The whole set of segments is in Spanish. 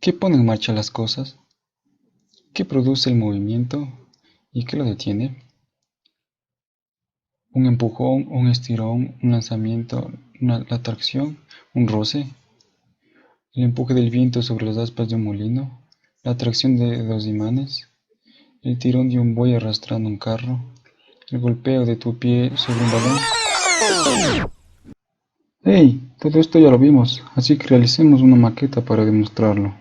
¿Qué pone en marcha las cosas? ¿Qué produce el movimiento y qué lo detiene? ¿Un empujón, un estirón, un lanzamiento, la tracción, un roce? ¿El empuje del viento sobre las aspas de un molino? ¿La atracción de dos imanes? ¿El tirón de un buey arrastrando un carro? ¿El golpeo de tu pie sobre un balón? ¡Hey! Todo esto ya lo vimos, así que realicemos una maqueta para demostrarlo.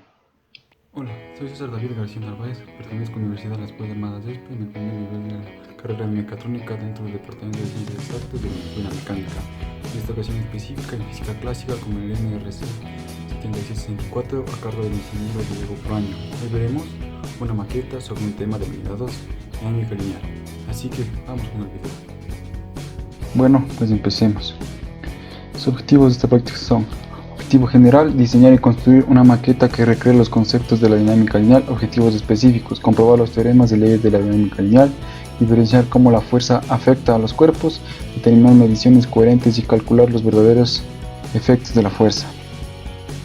Hola, soy César David García Narváez, pertenezco a la Universidad Las Pueblas Armadas de ESPE en el primer nivel de la carrera de mecatrónica dentro del Departamento de Ciencias Exactas de la Disciplina Mecánica. En esta ocasión específica en física clásica con el MRC 7664 a cargo del ingeniero Diego Proaño. Hoy veremos una maqueta sobre un tema denominado dinámica lineal. Así que vamos con el video. Bueno, pues empecemos. Los objetivos de esta práctica son: objetivo general, diseñar y construir una maqueta que recree los conceptos de la dinámica lineal. Objetivos específicos, comprobar los teoremas de leyes de la dinámica lineal, diferenciar cómo la fuerza afecta a los cuerpos, determinar mediciones coherentes y calcular los verdaderos efectos de la fuerza.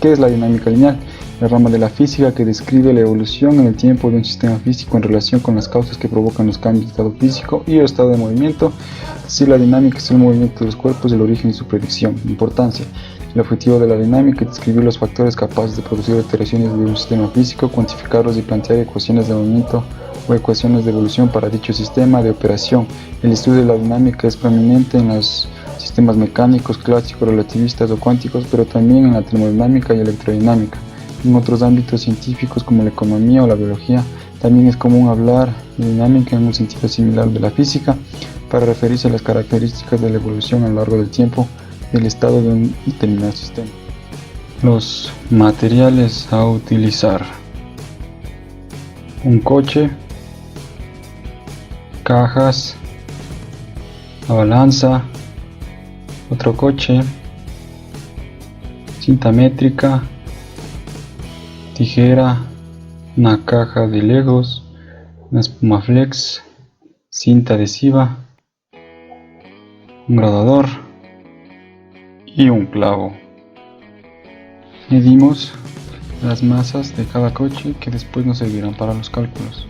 ¿Qué es la dinámica lineal? La rama de la física que describe la evolución en el tiempo de un sistema físico en relación con las causas que provocan los cambios de estado físico y el estado de movimiento. Es decir, la dinámica es el movimiento de los cuerpos, el origen y su predicción. Importancia. El objetivo de la dinámica es describir los factores capaces de producir alteraciones de un sistema físico, cuantificarlos y plantear ecuaciones de movimiento o ecuaciones de evolución para dicho sistema de operación. El estudio de la dinámica es prominente en los sistemas mecánicos, clásicos, relativistas o cuánticos, pero también en la termodinámica y electrodinámica. En otros ámbitos científicos como la economía o la biología, también es común hablar de dinámica en un sentido similar de la física, para referirse a las características de la evolución a lo largo del tiempo del estado de un determinado sistema. Los materiales a utilizar: un coche, cajas, la balanza, otro coche, cinta métrica, tijera, una caja de Legos, una espuma flex, cinta adhesiva, un graduador y un clavo. Medimos las masas de cada coche que después nos servirán para los cálculos.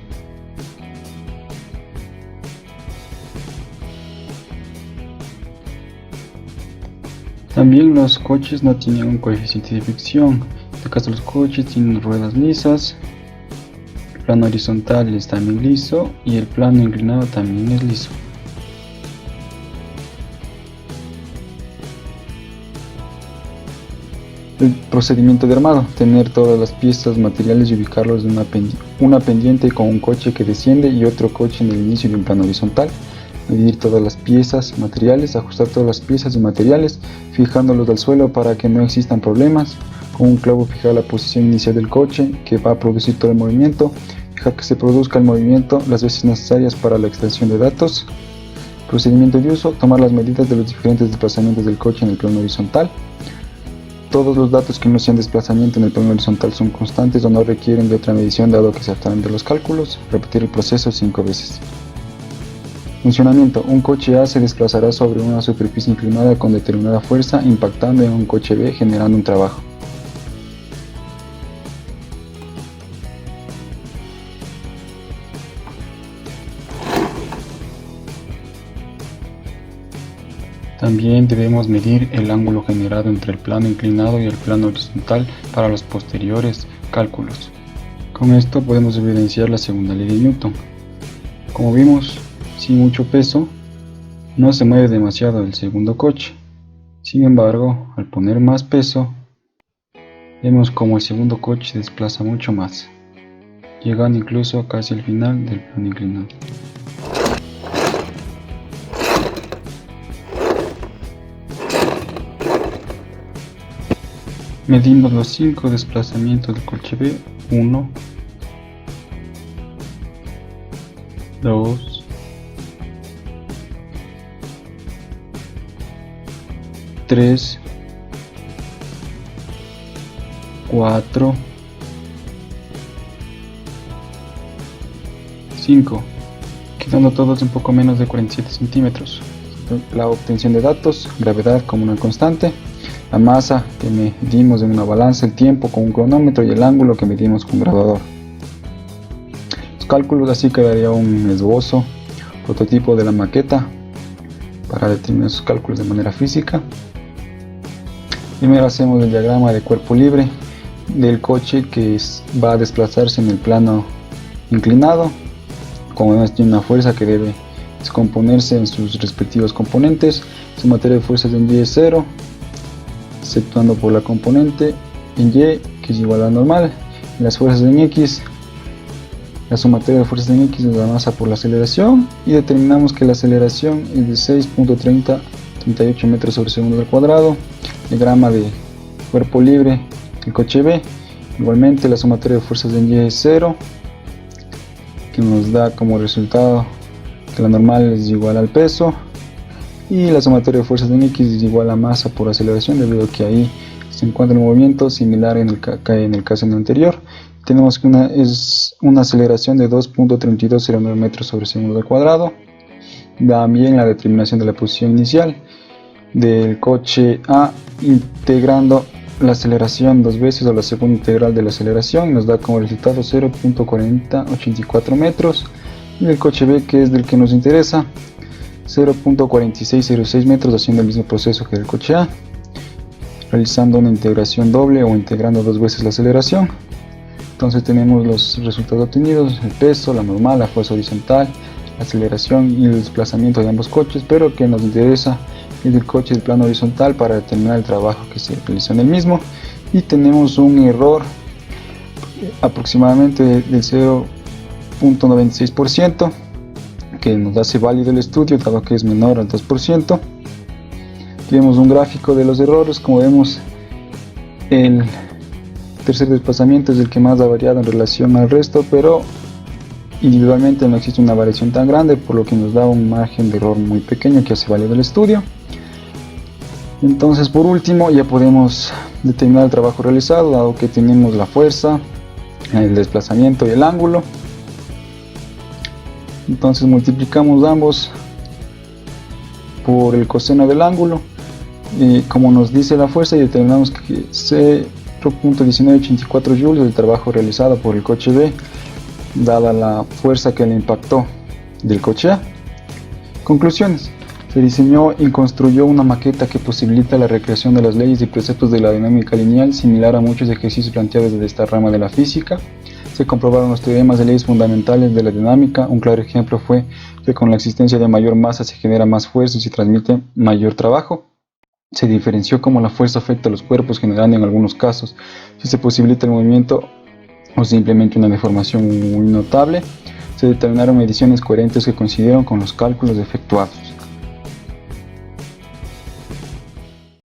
También los coches no tienen un coeficiente de fricción. En este caso los coches tienen ruedas lisas, el plano horizontal es también liso y el plano inclinado también es liso. El procedimiento de armado: tener todas las piezas, materiales y ubicarlos en una pendiente con un coche que desciende y otro coche en el inicio de un plano horizontal. Medir todas las piezas, materiales, ajustar todas las piezas y materiales, fijándolos al suelo para que no existan problemas. Con un clavo fijar la posición inicial del coche que va a producir todo el movimiento, fijar que se produzca el movimiento las veces necesarias para la extracción de datos. Procedimiento de uso: tomar las medidas de los diferentes desplazamientos del coche en el plano horizontal. Todos los datos que no sean desplazamiento en el plano horizontal son constantes o no requieren de otra medición dado que se abstraen de los cálculos. Repetir el proceso 5 veces. Funcionamiento: un coche A se desplazará sobre una superficie inclinada con determinada fuerza, impactando en un coche B, generando un trabajo. También debemos medir el ángulo generado entre el plano inclinado y el plano horizontal para los posteriores cálculos. Con esto podemos evidenciar la segunda ley de Newton. Como vimos, sin mucho peso, no se mueve demasiado el segundo coche. Sin embargo, al poner más peso, vemos como el segundo coche se desplaza mucho más, llegando incluso casi al final del plano inclinado. Medimos los 5 desplazamientos del coche B: 1, 2, 3, 4, 5, quedando todos un poco menos de 47 centímetros. La obtención de datos: gravedad como una constante, la masa que medimos en una balanza, el tiempo con un cronómetro y el ángulo que medimos con un graduador. Los cálculos, así quedaría un esbozo, prototipo de la maqueta para determinar sus cálculos de manera física. Primero hacemos el diagrama de cuerpo libre del coche que va a desplazarse en el plano inclinado. Como vemos, tiene una fuerza que debe descomponerse en sus respectivos componentes. Su materia de fuerzas en Y es 0, exceptuando por la componente en Y, que es igual a la normal. Y las fuerzas en X, la sumatoria de fuerzas en X es la masa por la aceleración, y determinamos que la aceleración es de 6.38 metros sobre segundo al cuadrado. Diagrama de cuerpo libre del coche B, igualmente la sumatoria de fuerzas en Y es 0, que nos da como resultado que la normal es igual al peso, y la sumatoria de fuerzas en X es igual a masa por aceleración, debido a que ahí se encuentra el movimiento similar en el caso anterior. Tenemos que es una aceleración de 2.3209 metros sobre segundo al cuadrado. También la determinación de la posición inicial del coche A, integrando la aceleración dos veces o la segunda integral de la aceleración, nos da como resultado 0.4084 metros, y del coche B, que es del que nos interesa, 0.4606 metros, haciendo el mismo proceso que del coche A, realizando una integración doble o integrando dos veces la aceleración. Entonces tenemos los resultados obtenidos: el peso, la normal, la fuerza horizontal, la aceleración y el desplazamiento de ambos coches, pero que nos interesa es el coche del plano horizontal para determinar el trabajo que se realizó en el mismo. Y tenemos un error aproximadamente del 0.96%, que nos hace válido el estudio, dado que es menor al 2%. Tenemos un gráfico de los errores. Como vemos, el tercer desplazamiento es el que más ha variado en relación al resto, pero individualmente no existe una variación tan grande, por lo que nos da un margen de error muy pequeño que hace válido el estudio. Entonces, por último, ya podemos determinar el trabajo realizado, dado que tenemos la fuerza, el desplazamiento y el ángulo. Entonces multiplicamos ambos por el coseno del ángulo, como nos dice la fuerza, y determinamos que 0.1984 joules es el trabajo realizado por el coche B, dada la fuerza que le impactó del coche A. Conclusiones: se diseñó y construyó una maqueta que posibilita la recreación de las leyes y preceptos de la dinámica lineal, similar a muchos ejercicios planteados desde esta rama de la física. Se comprobaron los teoremas de leyes fundamentales de la dinámica. Un claro ejemplo fue que con la existencia de mayor masa se genera más fuerza y se transmite mayor trabajo. Se diferenció cómo la fuerza afecta a los cuerpos, generando en algunos casos si se posibilita el movimiento o simplemente una deformación muy notable. Se determinaron mediciones coherentes que coincidieron con los cálculos efectuados.